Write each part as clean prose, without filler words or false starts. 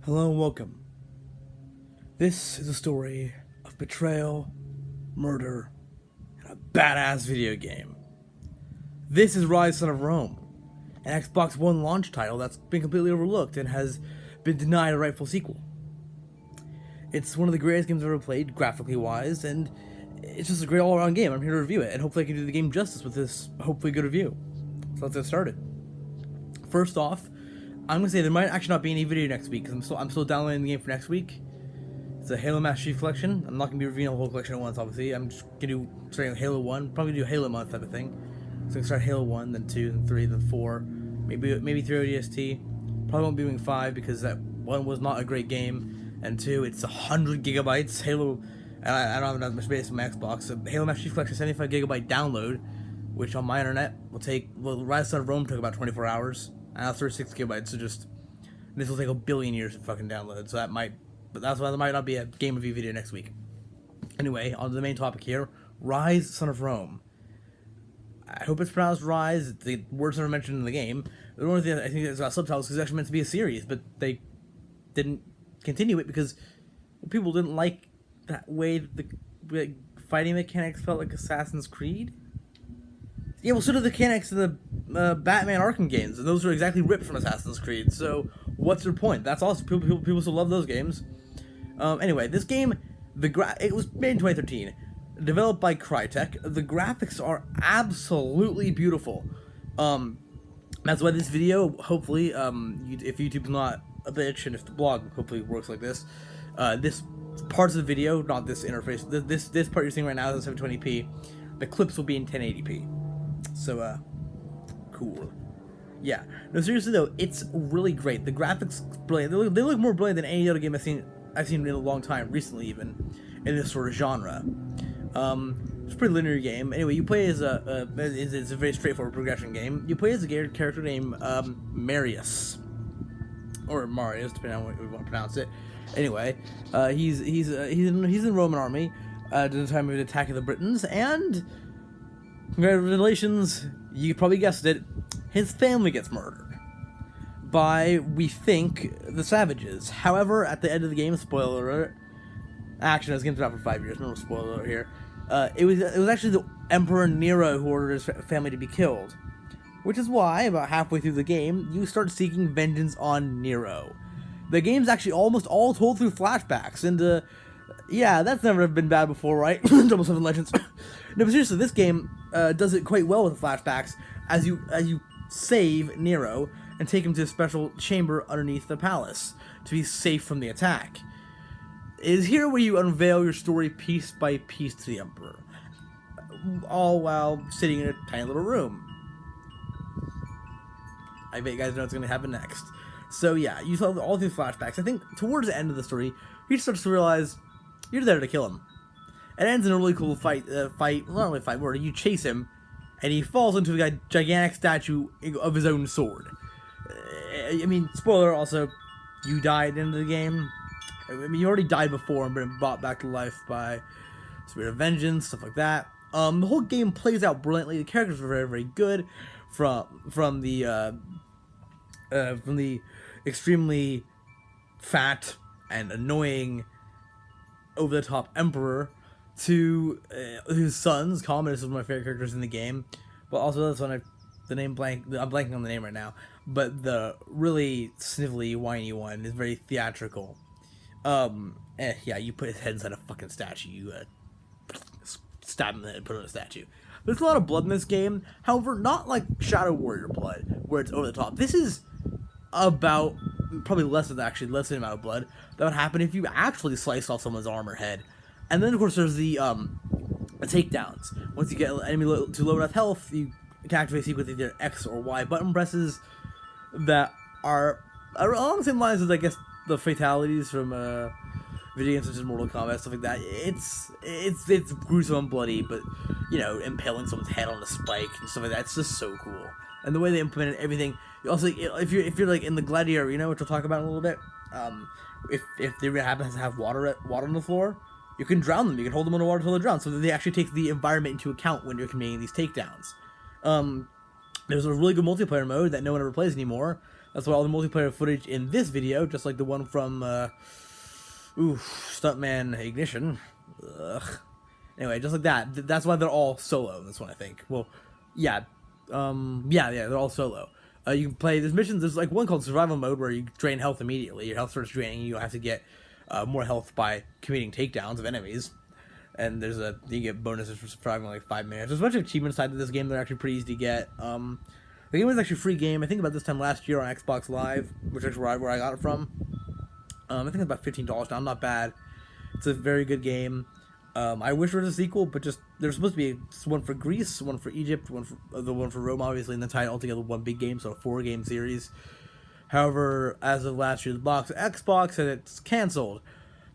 Hello and welcome. This is a story of betrayal, murder, and a badass video game. This is Ryse, Son of Rome, an Xbox One launch title that's been completely overlooked and has been denied a rightful sequel. It's one of the greatest games I've ever played, graphically wise, and it's just a great all-around game. I'm here to review it, and hopefully I can do the game justice with this hopefully good review. So let's get started. First off, I'm gonna say there might actually not be any video next week because I'm still downloading the game for next week. It's a Halo Master Chief Collection. I'm not gonna be reviewing the whole collection at once, obviously. I'm just gonna do starting with Halo 1, probably do Halo month type of thing. So I can start Halo 1, then 2, then 3, then 4, maybe 3 ODST. Probably won't be doing 5 because that 1 was not a great game, and 2, it's 100 gigabytes. Halo, and I don't have enough much space on my Xbox. So Halo Master Chief Collection 75 gigabyte download, which on my internet will take, Ryse, Son of Rome took about 24 hours. And that's 36 gigabytes, so just this will take a billion years to fucking download. So that's why there might not be a game review video next week. Anyway, on to the main topic here: Ryse, Son of Rome. I hope it's pronounced Ryse. The words never mentioned in the game. The only thing I think it's got subtitles because it's actually meant to be a series, but they didn't continue it because people didn't like that way the fighting mechanics felt like Assassin's Creed. Yeah, well, so did the mechanics of the Batman Arkham games, and those are exactly ripped from Assassin's Creed. So, what's your point? That's awesome. People still love those games. Anyway, this game, it was made in 2013, developed by Crytek. The graphics are absolutely beautiful. That's why this video, hopefully, if YouTube's not a bitch, and if the blog hopefully works like this, this parts of the video, not this interface, this part you're seeing right now is 720p. The clips will be in 1080p. So, cool. Yeah. No, seriously though, it's really great. The graphics, brilliant. They look more brilliant than any other game I've seen in a long time, recently even, in this sort of genre. It's a pretty linear game. Anyway, you play as it's a very straightforward progression game. You play as a character named Marius, or Marius, depending on how we want to pronounce it. Anyway, he's in the Roman army at the time of the attack of the Britons, and congratulations, you probably guessed it, his family gets murdered by, we think, the savages. However, at the end of the game, spoiler alert, actually, I was going to out for 5 years, no spoiler alert here, it was actually the Emperor Nero who ordered his family to be killed. Which is why, about halfway through the game, you start seeking vengeance on Nero. The game's actually almost all told through flashbacks, and, yeah, that's never been bad before, right? 007 Legends. No, but seriously, this game does it quite well with the flashbacks as you save Nero and take him to a special chamber underneath the palace to be safe from the attack. It is here where you unveil your story piece by piece to the Emperor, all while sitting in a tiny little room. I bet you guys know what's going to happen next. So yeah, you saw all these flashbacks. I think towards the end of the story, he starts to realize you're there to kill him. It ends in a really cool fight, not really a fight, where you chase him, and he falls into a gigantic statue of his own sword. I mean, spoiler also, you died at the end of the game. I mean, you already died before and been brought back to life by Spirit of Vengeance, stuff like that. The whole game plays out brilliantly. The characters are very, very good. From the extremely fat and annoying over-the-top Emperor to his sons. Commodus is one of my favorite characters in the game, but also this one, I'm blanking on the name right now, but the really snivelly, whiny one is very theatrical. Yeah, you put his head inside a fucking statue, you stab him in the head and put it on a statue. There's a lot of blood in this game, however, not like Shadow Warrior blood, where it's over the top. This is about, probably less than the amount of blood that would happen if you actually sliced off someone's arm or head. And then, of course, there's the takedowns. Once you get an enemy to low enough health, you can activate a sequence with either X or Y button presses that are along the same lines as, I guess, the fatalities from video games such as Mortal Kombat, stuff like that. It's gruesome and bloody, but, you know, impaling someone's head on a spike and stuff like that, it's just so cool. And the way they implemented everything, also, if you're like in the Gladiator Arena, which we'll talk about in a little bit, if they happen to have water on the floor, you can drown them. You can hold them underwater until they drown, so that they actually take the environment into account when you're committing these takedowns. There's a really good multiplayer mode that no one ever plays anymore, That's why all the multiplayer footage in this video, just like the one from, Stuntman Ignition. Ugh. Anyway, just like that. That's why they're all solo in this one, I think. Well, yeah. They're all solo. You can play these missions. There's like one called Survival Mode where you drain health immediately. Your health starts draining. You have to get more health by committing takedowns of enemies. And you get bonuses for surviving like 5 minutes. There's a bunch of achievements side to this game that are actually pretty easy to get. The game was actually a free game. I think about this time last year on Xbox Live, which is where I got it from. I think it's about $15 now. Not bad. It's a very good game. I wish there was a sequel, but there's supposed to be one for Greece, one for Egypt, one for Rome, obviously, and then tie it all together one big game, so a 4-game series. However, as of last year's box, Xbox said it's canceled.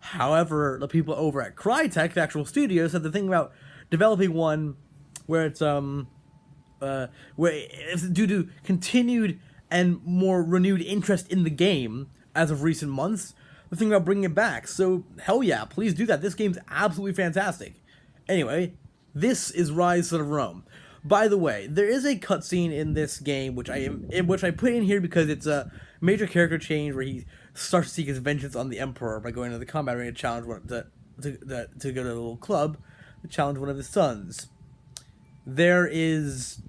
However, the people over at Crytek, the actual studio, said the thing about developing one where it's where it's due to continued and more renewed interest in the game as of recent months, the thing about bringing it back. So, hell yeah, please do that. This game's absolutely fantastic. Anyway, this is Ryse, Son of Rome. By the way, there is a cutscene in this game which I put in here because it's a major character change where he starts to seek his vengeance on the Emperor by going to the combat arena to challenge to go to a little club to challenge one of his sons. There is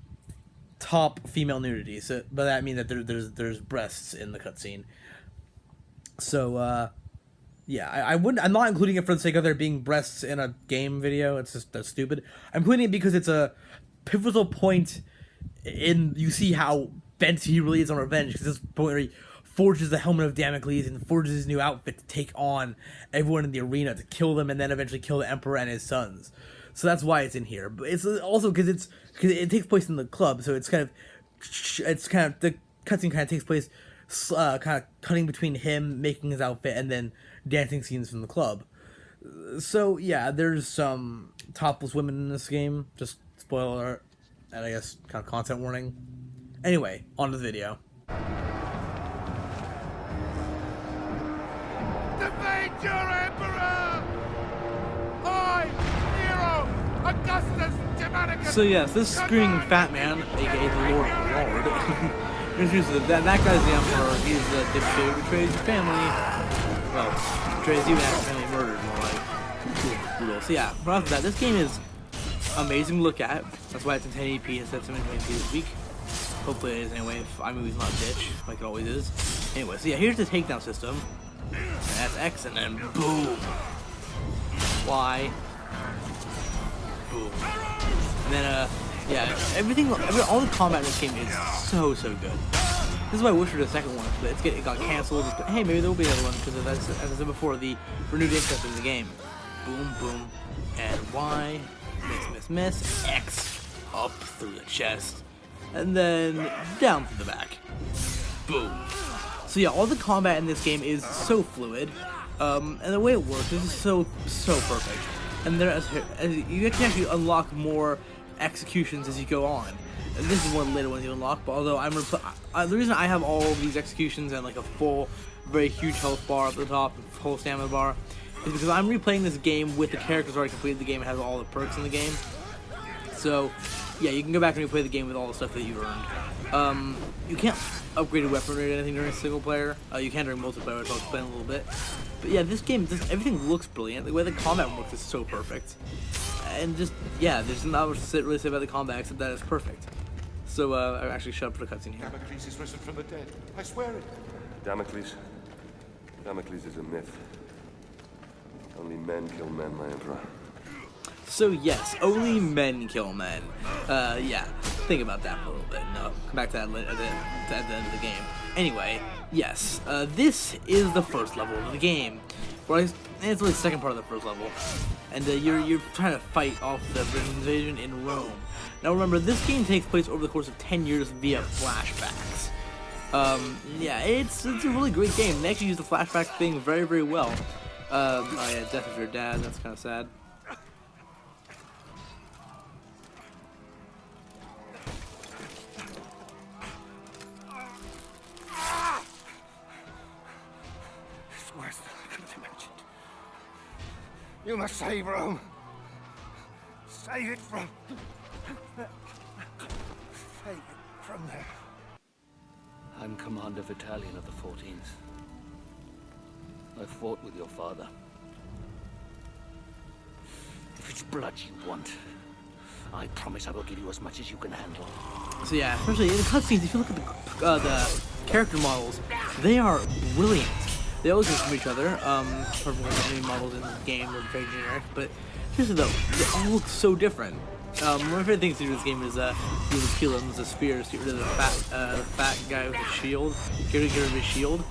top female nudity, so by that I mean that there's breasts in the cutscene. So yeah, I'm not including it for the sake of there being breasts in a game video. It's just that's stupid. I'm putting it because it's a pivotal point in you see how bent he really is on revenge, because this point where he forges the helmet of Damocles and forges his new outfit to take on everyone in the arena to kill them and then eventually kill the Emperor and his sons. So that's why it's in here. But it's also because it takes place in the club, so the cutscene kind of takes place kind of cutting between him making his outfit and then dancing scenes from the club. So yeah, there's some topless women in this game. Just spoiler alert, and I guess kind of content warning. Anyway, on to the video. Defeat your emperor! I, hero, Augustus Germanicus. So yes, this screaming fat man, aka the Lord, that guy's the Emperor. He's the dipshit who betrays his family. Well, betrays even after family murdered, more like. Brutal. So yeah, but after that, this game is amazing to look at. That's why it's in 1080p instead of 720p this week. Hopefully it is anyway, if iMovie's not a bitch, like it always is. Anyway, so yeah, here's the takedown system. And that's X, and then boom. Y. Boom. And then, yeah, all the combat in this game is so good. This is why I wish there was a second one, but it got canceled. But hey, maybe there will be another one, because as I said before, the renewed interest in the game. Boom, boom, and Y. Miss. X. Up through the chest. And then down through the back. Boom. So yeah, all the combat in this game is so fluid, and the way it works is so perfect. And you can actually unlock more executions as you go on. And this is one of the later ones you unlock. But although the reason I have all of these executions and like a full, very huge health bar up the top, and full stamina bar, is because I'm replaying this game with the characters already completed the game and has all the perks in the game. So yeah, you can go back and replay the game with all the stuff that you earned. You can't upgrade a weaponry or anything during single player. You can during multiplayer, which I'll explain a little bit. But yeah, this game, everything looks brilliant. The way the combat works is so perfect. And just, yeah, there's not much to really say about the combat except that it's perfect. So, I actually shut up for the cutscene here. Damocles is risen from the dead. I swear it. Damocles is a myth. Only men kill men, my emperor. So yes, only men kill men. Yeah, think about that for a little bit. No, come back to that at the end of the game. Anyway, yes, this is the first level of the game. Well, it's really the second part of the first level, and you're trying to fight off the British invasion in Rome. Now remember, this game takes place over the course of 10 years via flashbacks. Yeah, it's a really great game. They actually use the flashback thing very well. Oh yeah, death of your dad. That's kind of sad. Worse than I could have imagined. You must save Rome. Save it from there. I'm Commander Battalion of the 14th. I fought with your father. If it's blood you want, I promise I will give you as much as you can handle. So yeah, especially in the cutscenes, if you look at the character models, they are brilliant. They all look from each other. Any models in the game are very generic, but seriously though, they all look so different. One of my favorite things to do in this game is you would kill him with a spear, get rid of the fat guy with a shield, get rid of his shield.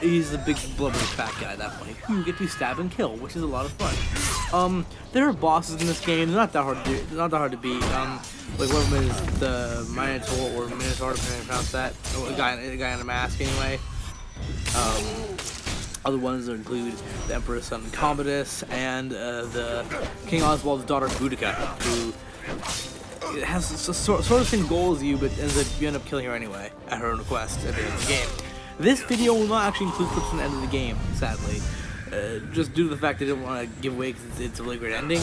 He's the big blubbery fat guy at that point. You get to stab and kill, which is a lot of fun. There are bosses in this game. They're not that hard to do. They're not that hard to beat. Like one of them is the Minotaur or Minotaur, depending on how you pronounce that. Or a guy in a mask, anyway. Other ones include the Emperor's son Commodus and the King Oswald's daughter Boudica, who has sort of the same goal as you, but you end up killing her anyway at her own request at the end of the game. This video will not actually include clips from the end of the game, sadly. Just due to the fact that I didn't want to give away because it's a really great ending.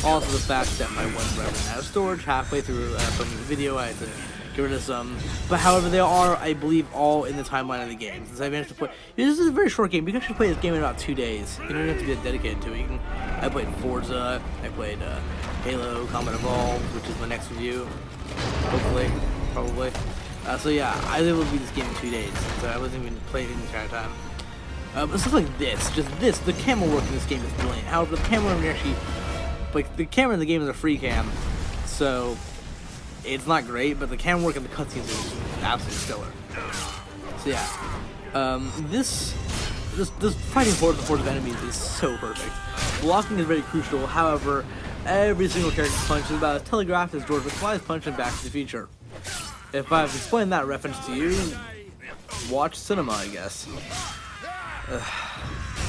Also the fact that my one ran out of storage halfway through filming the video. I had to get rid of some. But however, they are, I believe, all in the timeline of the game. Since I managed to play... This is a very short game. You can actually play this game in about 2 days. You don't even have to be dedicated to it. I played Forza. I played Halo Combat Evolved, which is my next review. Hopefully. Probably. So yeah, I was able to beat this game in 2 days, so I wasn't even playing it the entire time. But stuff like this, the camera work in this game is brilliant. However, the camera actually, like, the camera in the game is a free cam, so it's not great, but the camera work in the cutscenes is absolutely stellar. So yeah, this fighting hordes and hordes of enemies is so perfect. Blocking is very crucial, however, every single character's punch is about as telegraphed as George McFly's punch in Back to the Future. If I've explained that reference to you, watch cinema, I guess.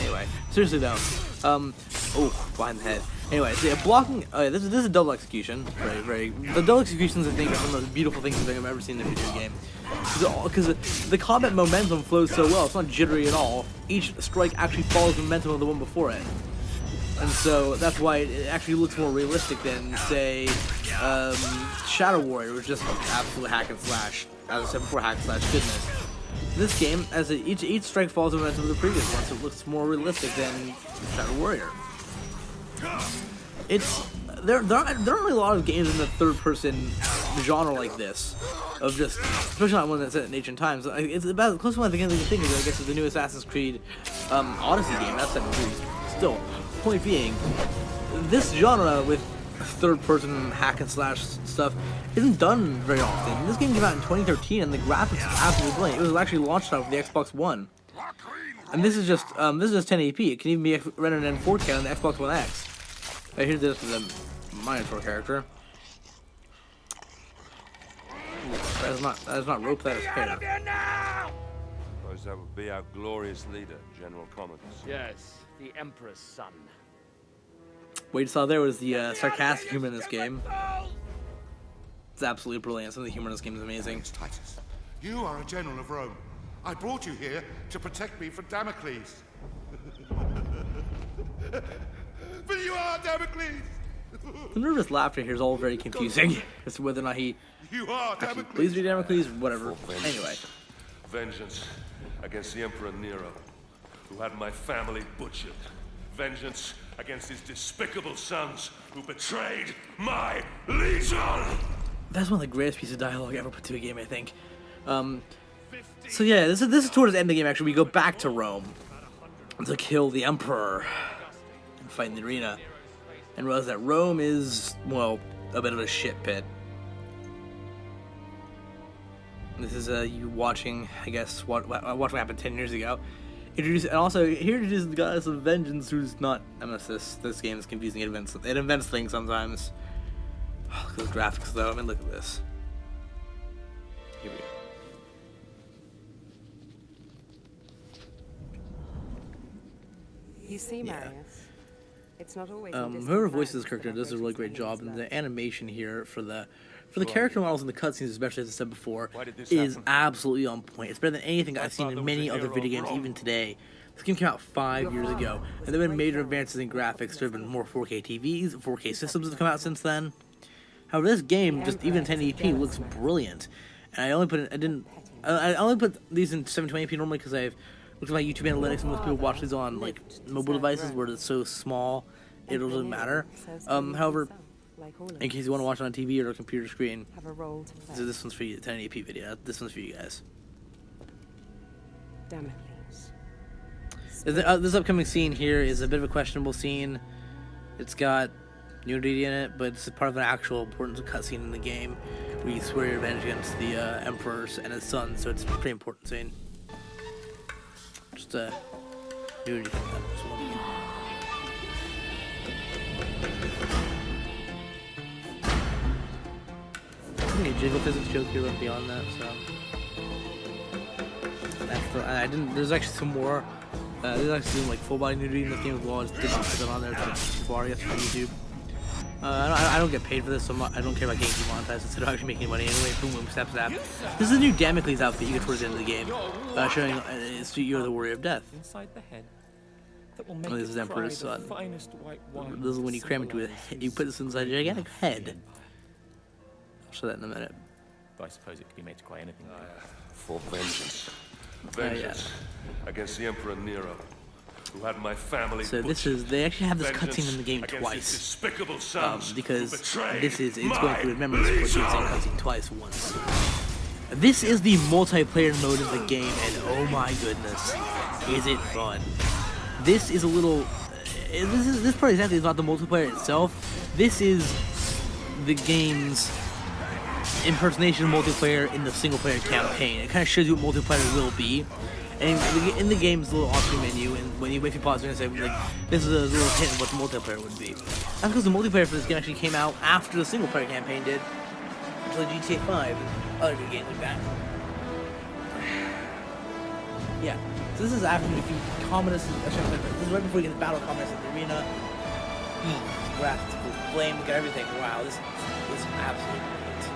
Anyway, seriously though, oh, behind the head. Anyway, so yeah, blocking, this is a double execution, the double executions I think are some of the most beautiful things I've ever seen in a video game. Because the combat momentum flows so well, it's not jittery at all. Each strike actually follows the momentum of the one before it. And so that's why it actually looks more realistic than, say, Shadow Warrior, which is just absolute hack and slash. As I said before, hack and slash goodness. This game, as each strike follows the momentum of the previous one, so it looks more realistic than Shadow Warrior. There aren't really a lot of games in the third-person genre like this, of just, especially not one that's set in ancient times. It's about the closest one I can think of, I guess, is the new Assassin's Creed Odyssey game. That's set in Greece. Still, point being, this genre with third-person hack and slash stuff isn't done very often. This game came out in 2013, and the graphics is absolutely brilliant. It was actually launched out with the Xbox One, and this is just 1080p. It can even be rendered in 4K on the Xbox One X. Right, here's this the Minotaur character. That is not rope. That is hair. Suppose that would be our glorious leader, General Commodus. Yes, the Emperor's son. What you saw there was the sarcastic humor in this game. It's absolutely brilliant. Some of the humor in this game is amazing. Titus, you are a general of Rome. I brought you here to protect me from Damocles. But you are Damocles! The nervous laughter here is all very confusing as to whether or not he You are actually Damocles! believes to be Damocles, whatever. Anyway. Vengeance against the Emperor Nero, who had my family butchered. Vengeance against his despicable sons, who betrayed my legion! That's one of the greatest pieces of dialogue ever put to a game, I think. So yeah, this is towards the end of the game, actually. We go back to Rome to kill the Emperor and fight in the arena. And realize that Rome is, well, a bit of a shit pit. This is you watching, I guess, watching what happened 10 years ago. And also, here it is the goddess of vengeance, who's not Nemesis. This game is confusing. It invents things sometimes. Oh, look at those graphics, though. I mean, look at this. Here we go. You see, Marius, it's not always. Whoever voices this character does a really great job, and the animation here for the character models in the cutscenes, especially as I said before, is absolutely on point. It's better than anything I've seen in many other video games, even today. This game came out 5 years ago, and there have been major advances in graphics. There have been more 4K TVs, 4K systems have come out since then. However, this game, just even 1080p, looks brilliant. And I didn't I only put these in 720p normally because I've looked at my YouTube analytics and most people watch these on like mobile devices where it's so small it doesn't matter. However, in case you want to watch it on a TV or a computer screen, Have a role to play. so this one's for you, 1080p video. This one's for you guys. Damocles. This upcoming scene here is a bit of a questionable scene. It's got nudity in it, but it's part of an actual important cutscene in the game where you swear your revenge against the emperors and his son, so it's a pretty important scene. Just nudity from that. Just one. I think a jiggle physics joke here went beyond that, so I didn't. There's actually some more. There's actually some like full body nudity in this game as well. I just did not put that on there. It's too far, I guess, for YouTube. I don't get paid for this, so I don't care about getting demonetized instead of actually making money anyway. Boom, boom, snap, snap. This is a new Damocles outfit you get towards the end of the game, showing you're the warrior of death. Inside the head. That will make This is it Emperor's cry the son. finest white wine This is when you cram into a head. You put this inside a gigantic head. I'll show that in a minute. But I suppose it could be made to cry anything. For vengeance. Vengeance against the Emperor Nero, who had my family So this butchered. is, they actually have this Vengeance cutscene in the game against his twice. despicable sons Because who betrayed it's going my through remembrance for the same cutscene twice once. This is the multiplayer mode of the game, and oh my goodness, is it fun. This is a little, this part exactly is not the multiplayer itself. This is the game's impersonation of multiplayer in the single player campaign. It kind of shows you what multiplayer will be. And in the game's little on-screen menu, and if you pause, it's going to say, like, this is a little hint of what the multiplayer would be. That's because the multiplayer for this game actually came out after the single player campaign did, which like GTA 5 and other good games like that. Yeah, so this is after you defeat Commodus, this is right before you get the battle Commodus in the arena. Graphics, flame, look at everything. Wow, this is absolutely brilliant.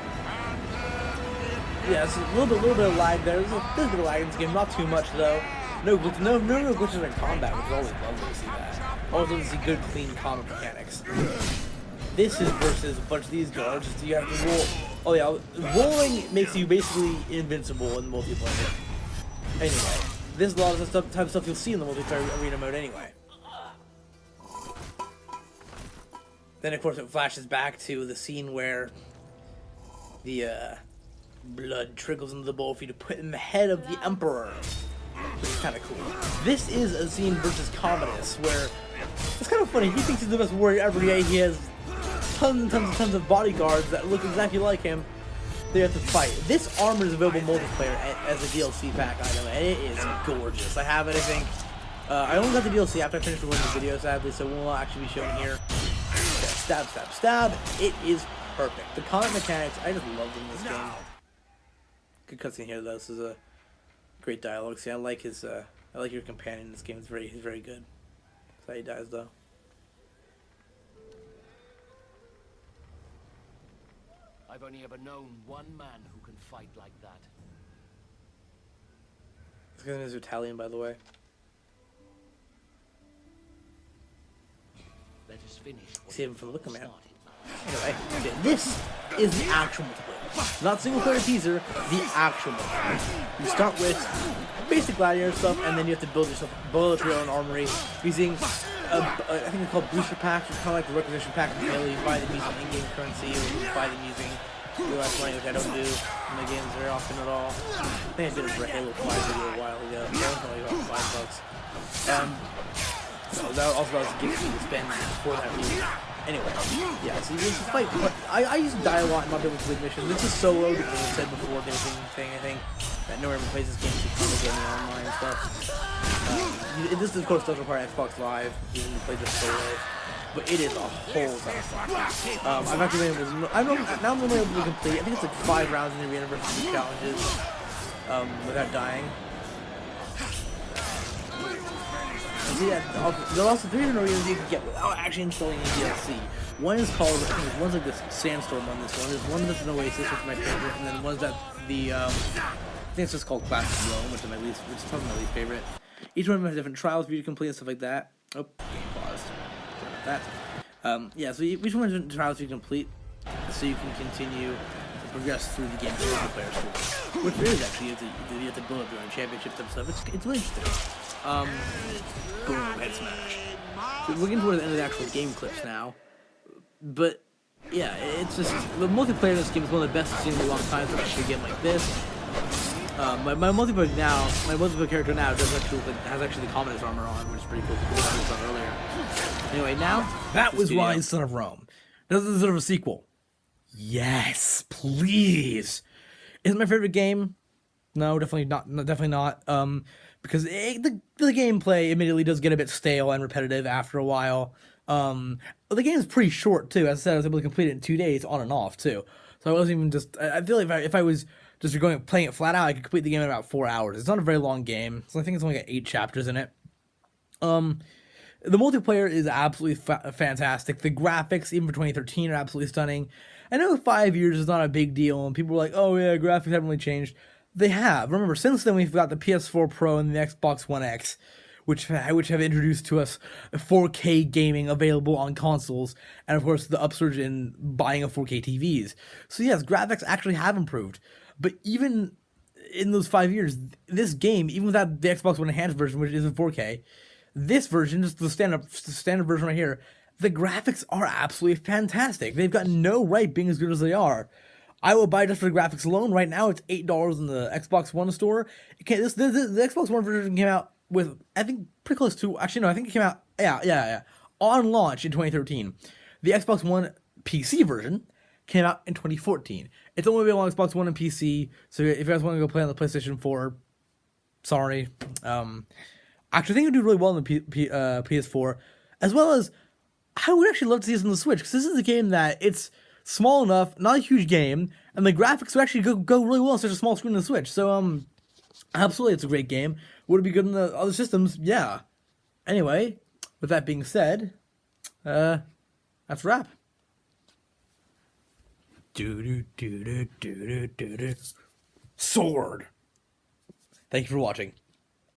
Yeah, it's a little bit of lag there. There's a bit of lag in this game, not too much though. No real glitches in combat, which is always lovely to see that. Always love to see good, clean combat mechanics. This is versus a bunch of these guards. Just you have to roll. Oh yeah, rolling makes you basically invincible in multiplayer. Anyway, this is a lot of the type of stuff you'll see in the multiplayer arena mode anyway. Then of course it flashes back to the scene where the blood trickles into the bowl for you to put in the head of the Emperor, which is kind of cool. This is a scene versus Commodus where it's kind of funny. He thinks he's the best warrior ever. Yeah, he has tons of bodyguards that look exactly like him. They have to fight. This armor is available multiplayer as a DLC pack item, and it is gorgeous. I have it, I think. I only got the DLC after I finished recording the video, sadly, so it will not actually be shown here. Stab, stab, stab. It is perfect. The combat mechanics, I just love them in this game. Good cutscene here, though. This is a great dialogue. See, I like his. I like your companion in this game. He's very good. That's how he dies, though. I've only ever known one man who can fight like that. This guy is Italian, by the way. Let us finish. See him from the looker man. Anyway, okay, this is the actual multiplayer. Not single player teaser, the actual multiplayer. You start with basic gladiator stuff, and then you have to build up your own armory using, I think they're called booster packs, which is kind of like the requisition pack in Halo. You buy them using in-game currency, or you buy them using real-life money, which I don't do in the games very often at all. I think I did it for a Halo 5 video a while ago. That was only about $5. So that was a gift to spend for that video. Anyway, yeah, so you just fight. I used to die a lot and not be able to complete missions. This is solo, because I said before, the thing I think, that no one ever plays this game to kind of get me online and stuff. This, of course, does require Xbox Live, even to play this solo. But it is a whole lot of fun. I've actually been able to, now I'm only able to complete, I think it's like 5 rounds in the arena versus 2 challenges, without dying. Yeah, there are also 3 different arenas you can get without actually installing any DLC. One is called, I think one's like this sandstorm on this one. There's one that's an oasis, which is my favorite, and then one's that the I think it's just called Classic Rome, which is probably my least favorite. Each one has different trials for you to complete and stuff like that. Oh, game paused. Sorry about that. Yeah, so each one has different trials you complete, so you can continue progress through the game multiplayer story, which there is actually. You have to build up your own championships and stuff. It's really interesting. Boom, head smash. So we're getting towards the end of the actual game clips now, but yeah, it's just the multiplayer in this game is one of the best I've seen in a long time, especially a game like this. My multiplayer character now has actually the Commoner's armor on, which is pretty cool. Earlier. Anyway, now that was Ryse, Son of Rome. Does it deserve a sequel? Yes, please. Is it my favorite game? No, definitely not. Definitely not. Because the gameplay admittedly does get a bit stale and repetitive after a while. The game is pretty short too. As I said, I was able to complete it in 2 days, on and off too. So I wasn't even just. I feel like if I was just playing it flat out, I could complete the game in about 4 hours. It's not a very long game, so I think it's only got 8 chapters in it. The multiplayer is absolutely fantastic. The graphics, even for 2013, are absolutely stunning. I know 5 years is not a big deal, and people were like, "Oh yeah, graphics haven't really changed." They have. Remember, since then we've got the PS4 Pro and the Xbox One X, which have introduced to us 4K gaming available on consoles, and of course the upsurge in buying of 4K TVs. So yes, graphics actually have improved. But even in those 5 years, this game, even without the Xbox One Enhanced version, which isn't 4K, this version, just the standard version right here, the graphics are absolutely fantastic. They've got no right being as good as they are. I will buy just for the graphics alone. Right now, it's $8 in the Xbox One store. The Xbox One version came out with, I think, pretty close to. Actually, no, I think it came out. Yeah. On launch in 2013. The Xbox One PC version came out in 2014. It's only available on Xbox One and PC. So if you guys want to go play on the PlayStation 4, sorry. Actually, I think it would do really well on the PS4, as well as I would actually love to see this on the Switch, because this is a game that it's small enough, not a huge game, and the graphics would actually go really well on such a small screen on the Switch. So, absolutely, it's a great game. Would it be good in the other systems? Yeah. Anyway, with that being said, that's a wrap. Sword. Thank you for watching.